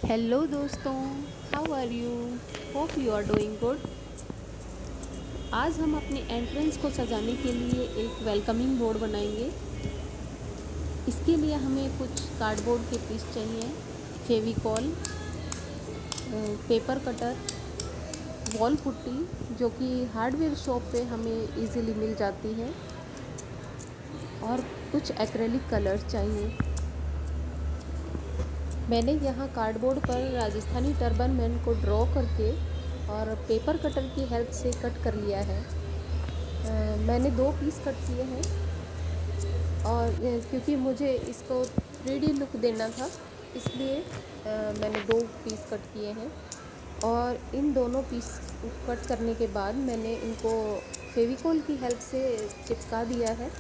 Hello दोस्तों, how are you? Hope you are doing good. आज हम अपने एंट्रेंस को सजाने के लिए एक वेलकमिंग बोर्ड बनाएंगे। इसके लिए हमें कुछ कार्डबोर्ड के पीस चाहिए, Fevicol, paper cutter, wall putty जो कि हार्डवेयर शॉप पे हमें इजीली मिल जाती है, और कुछ एक्रेलिक कलर्स चाहिए। मैंने यहाँ कार्डबोर्ड पर राजस्थानी टर्बन मैन को ड्रॉ करके और पेपर कटर की हेल्प से कट कर लिया है। मैंने 2 पीस कट किए हैं, और क्योंकि मुझे इसको 3D लुक देना था, इसलिए मैंने 2 पीस कट किए हैं। और इन दोनों पीस कट करने के बाद मैंने इनको फेविकॉल की हेल्प से चिपका दिया है,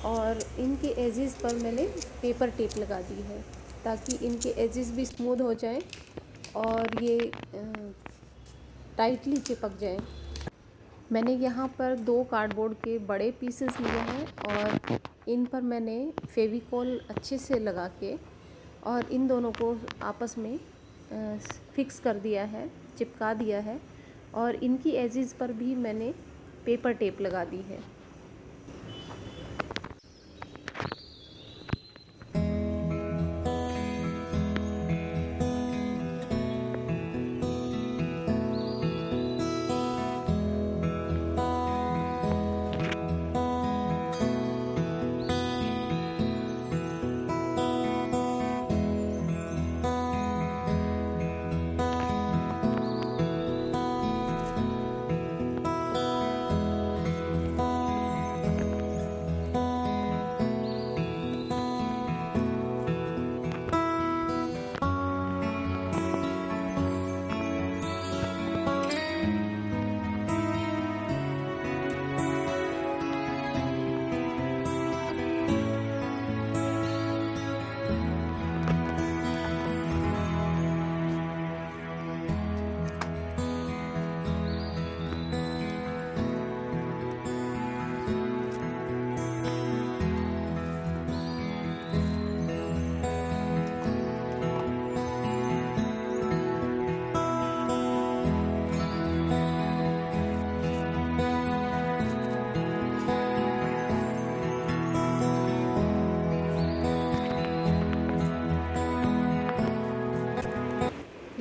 और इनके एजेस पर मैंने पेपर टेप लगा दी है ताकि इनके एजेस भी स्मूथ हो जाएं और ये टाइटली चिपक जाएं। मैंने यहाँ पर 2 कार्डबोर्ड के बड़े पीसेस लिए हैं, और इन पर मैंने फेविकॉल अच्छे से लगा के और इन दोनों को आपस में फिक्स कर दिया है, चिपका दिया है, और इनकी एजेस पर भी मैंने पेपर टेप लगा दी है।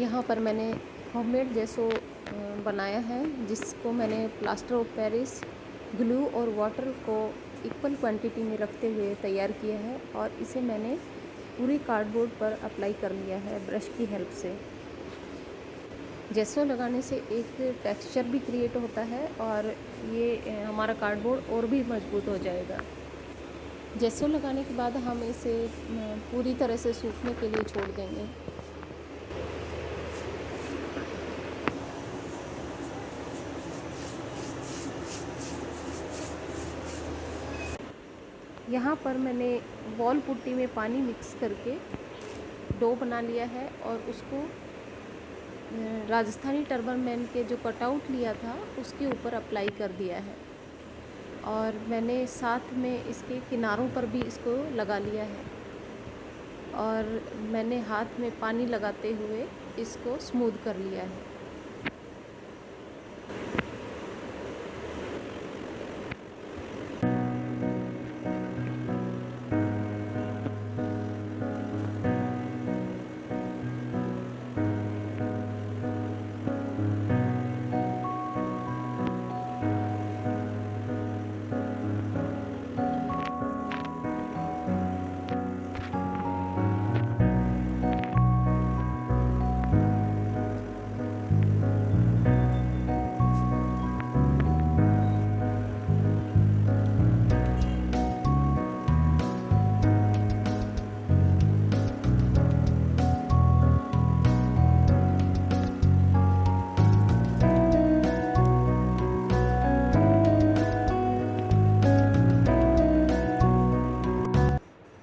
यहाँ पर मैंने होममेड जैसो बनाया है, जिसको मैंने प्लास्टर ऑफ पेरिस, ग्लू और वाटर को इक्वल क्वांटिटी में रखते हुए तैयार किया है, और इसे मैंने पूरे कार्डबोर्ड पर अप्लाई कर लिया है ब्रश की हेल्प से। जेसो लगाने से एक टेक्सचर भी क्रिएट होता है, और ये हमारा कार्डबोर्ड और भी मजबूत हो जाएगा। जेसो लगाने के बाद हम इसे पूरी तरह से सूखने के लिए छोड़ देंगे। यहाँ पर मैंने वॉल पुट्टी में पानी मिक्स करके डो बना लिया है, और उसको राजस्थानी टर्बन मैन के जो कटआउट लिया था उसके ऊपर अप्लाई कर दिया है, और मैंने साथ में इसके किनारों पर भी इसको लगा लिया है, और मैंने हाथ में पानी लगाते हुए इसको स्मूथ कर लिया है।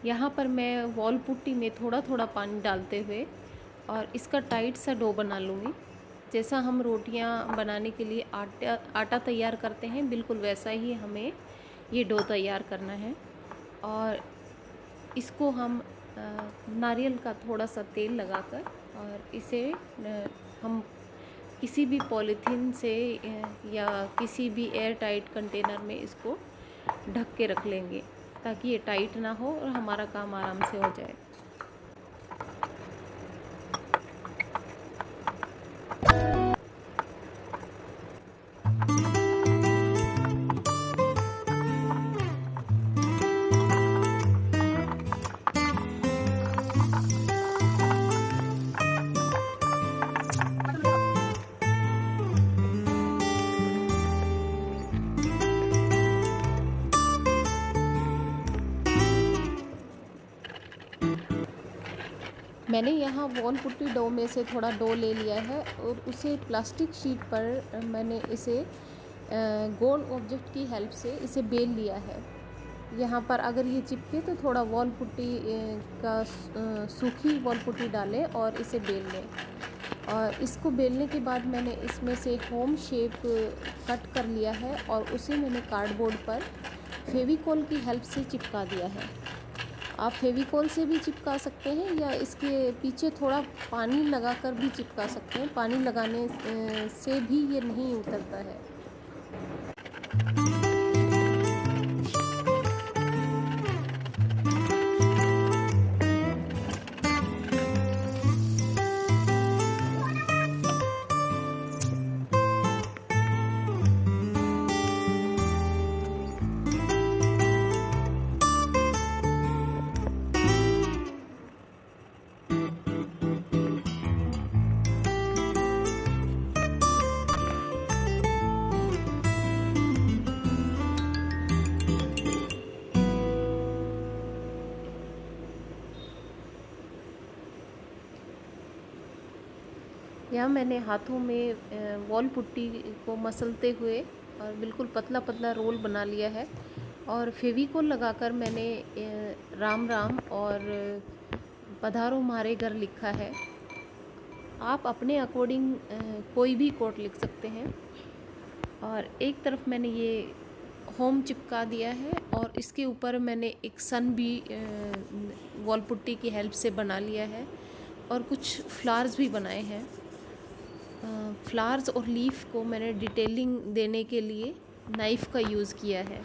यहाँ पर मैं वॉल पुट्टी में थोड़ा थोड़ा पानी डालते हुए और इसका टाइट सा डो बना लूँगी। जैसा हम रोटियाँ बनाने के लिए आटा तैयार करते हैं, बिल्कुल वैसा ही हमें ये डो तैयार करना है। और इसको हम नारियल का थोड़ा सा तेल लगाकर, और इसे हम किसी भी पॉलीथीन से या किसी भी एयर टाइट कंटेनर में इसको ढक के रख लेंगे, ताकि ये टाइट ना हो और हमारा काम आराम से हो जाए। मैंने यहाँ वॉल पुट्टी डो में से थोड़ा डो ले लिया है और उसे प्लास्टिक शीट पर मैंने इसे गोल ऑब्जेक्ट की हेल्प से इसे बेल लिया है। यहाँ पर अगर ये चिपके तो थोड़ा वॉल पुट्टी का सूखी वॉल पुट्टी डालें और इसे बेल लें। और इसको बेलने के बाद मैंने इसमें से होम शेप कट कर लिया है और उसे मैंने कार्डबोर्ड पर फेविकॉल की हेल्प से चिपका दिया है। आप फेविकॉल से भी चिपका सकते हैं या इसके पीछे थोड़ा पानी लगाकर भी चिपका सकते हैं। पानी लगाने से भी ये नहीं उतरता है। यहाँ मैंने हाथों में वॉल पुट्टी को मसलते हुए और बिल्कुल पतला पतला रोल बना लिया है और फेविकोल लगाकर मैंने राम राम और पधारो हमारे घर लिखा है। आप अपने अकॉर्डिंग कोई भी कोड लिख सकते हैं। और एक तरफ मैंने ये होम चिपका दिया है और इसके ऊपर मैंने एक सन भी वॉल पुट्टी की हेल्प से बना लिया है और कुछ फ्लावर्स भी बनाए हैं। फ्लावर्स और लीफ को मैंने डिटेलिंग देने के लिए नाइफ़ का यूज़ किया है।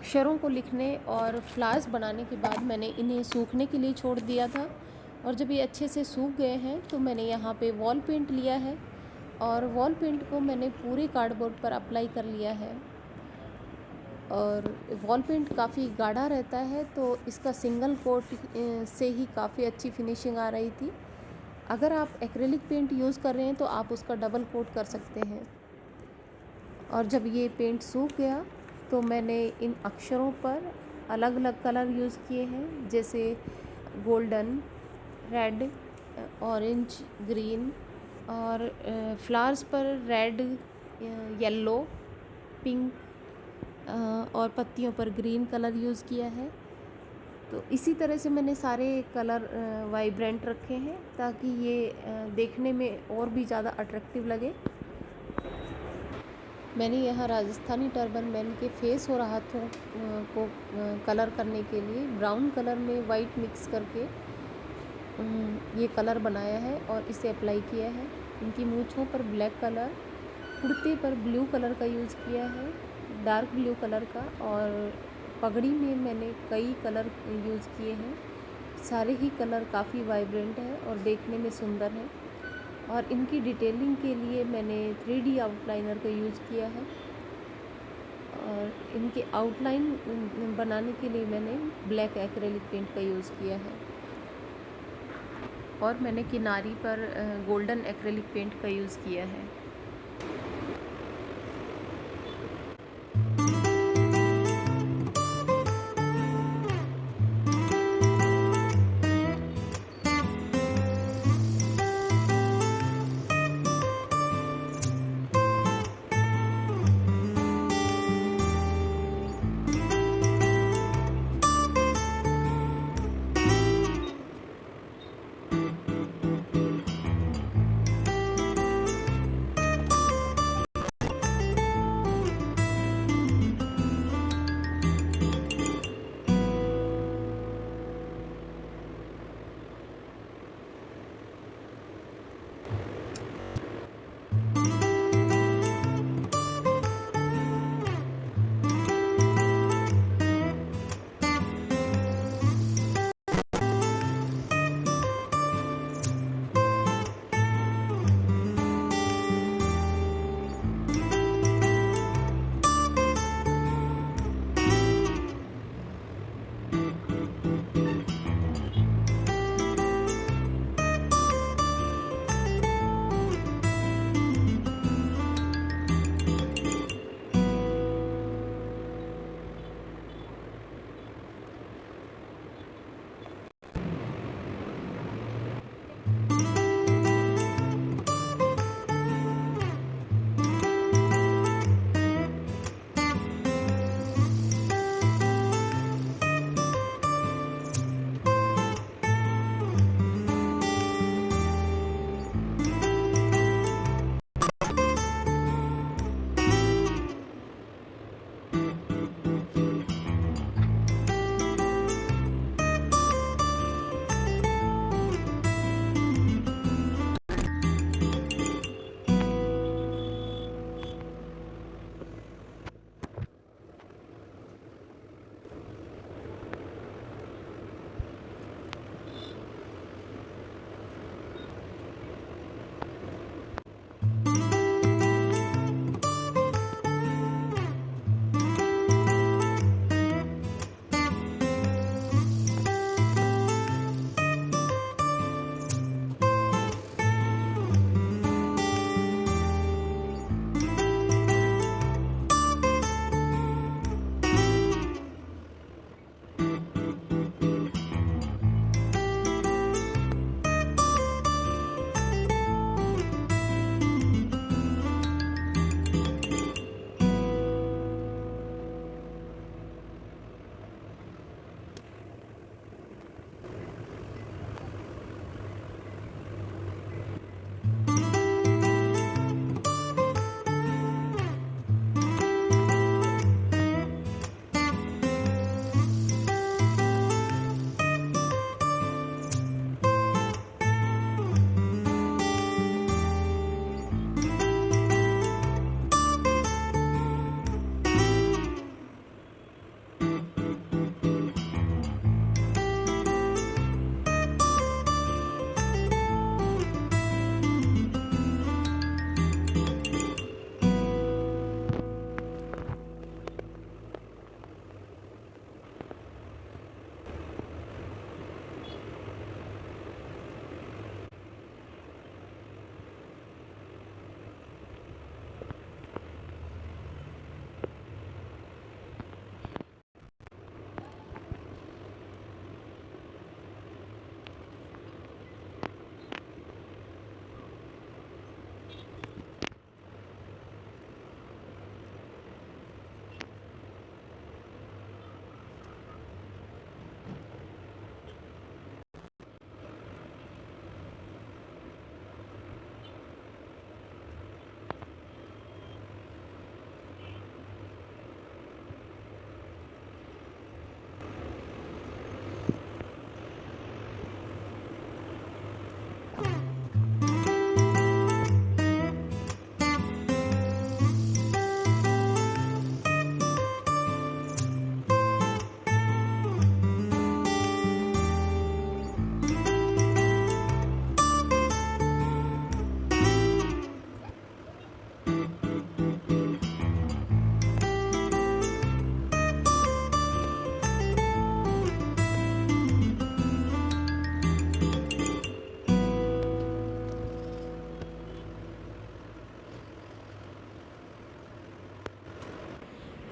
अक्षरों को लिखने और फ्लावर्स बनाने के बाद मैंने इन्हें सूखने के लिए छोड़ दिया था। और जब ये अच्छे से सूख गए हैं तो मैंने यहाँ पे वॉल पेंट लिया है और वॉल पेंट को मैंने पूरे कार्डबोर्ड पर अप्लाई कर लिया है। और वॉल पेंट काफ़ी गाढ़ा रहता है तो इसका सिंगल कोट से ही काफ़ी अच्छी फिनिशिंग आ रही थी। अगर आप एक्रेलिक पेंट यूज़ कर रहे हैं तो आप उसका डबल कोट कर सकते हैं। और जब ये पेंट सूख गया तो मैंने इन अक्षरों पर अलग अलग कलर यूज़ किए हैं, जैसे गोल्डन, रेड, ऑरेंज, ग्रीन, और फ्लावर्स पर रेड, येलो, पिंक, और पत्तियों पर ग्रीन कलर यूज़ किया है। तो इसी तरह से मैंने सारे कलर वाइब्रेंट रखे हैं ताकि ये देखने में और भी ज़्यादा अट्रैक्टिव लगे। मैंने यहाँ राजस्थानी टर्बन मैन के फेस और हाथों को कलर करने के लिए ब्राउन कलर में वाइट मिक्स करके ये कलर बनाया है और इसे अप्लाई किया है। इनकी मूँछों पर ब्लैक कलर, कुर्ते पर ब्लू कलर का यूज़ किया है, डार्क ब्लू कलर का, और पगड़ी में मैंने कई कलर यूज़ किए हैं। सारे ही कलर काफ़ी वाइब्रेंट है और देखने में सुंदर है। और इनकी डिटेलिंग के लिए मैंने 3D आउटलाइनर का यूज़ किया है। और इनके आउटलाइन बनाने के लिए मैंने ब्लैक एक्रेलिक पेंट का यूज़ किया है। और मैंने किनारी पर गोल्डन एक्रेलिक पेंट का यूज़ किया है।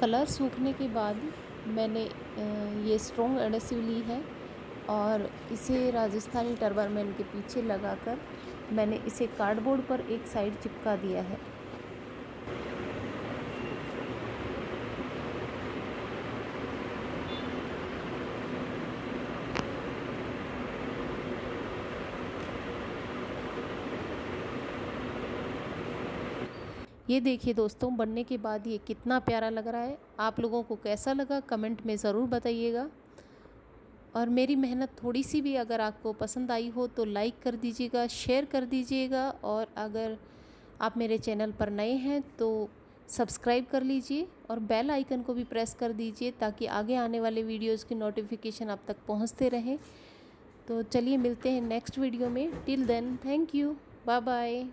कलर सूखने के बाद मैंने ये स्ट्रॉन्ग एडेसिव ली है और इसे राजस्थानी टर्बन मैन के पीछे लगाकर मैंने इसे कार्डबोर्ड पर एक साइड चिपका दिया है। ये देखिए दोस्तों, बनने के बाद ये कितना प्यारा लग रहा है। आप लोगों को कैसा लगा कमेंट में ज़रूर बताइएगा। और मेरी मेहनत थोड़ी सी भी अगर आपको पसंद आई हो तो लाइक कर दीजिएगा, शेयर कर दीजिएगा, और अगर आप मेरे चैनल पर नए हैं तो सब्सक्राइब कर लीजिए और बेल आइकन को भी प्रेस कर दीजिए ताकि आगे आने वाले वीडियोज़ की नोटिफिकेशन आप तक पहुंचते रहें। तो चलिए मिलते हैं नेक्स्ट वीडियो में। Till then, thank you, bye bye.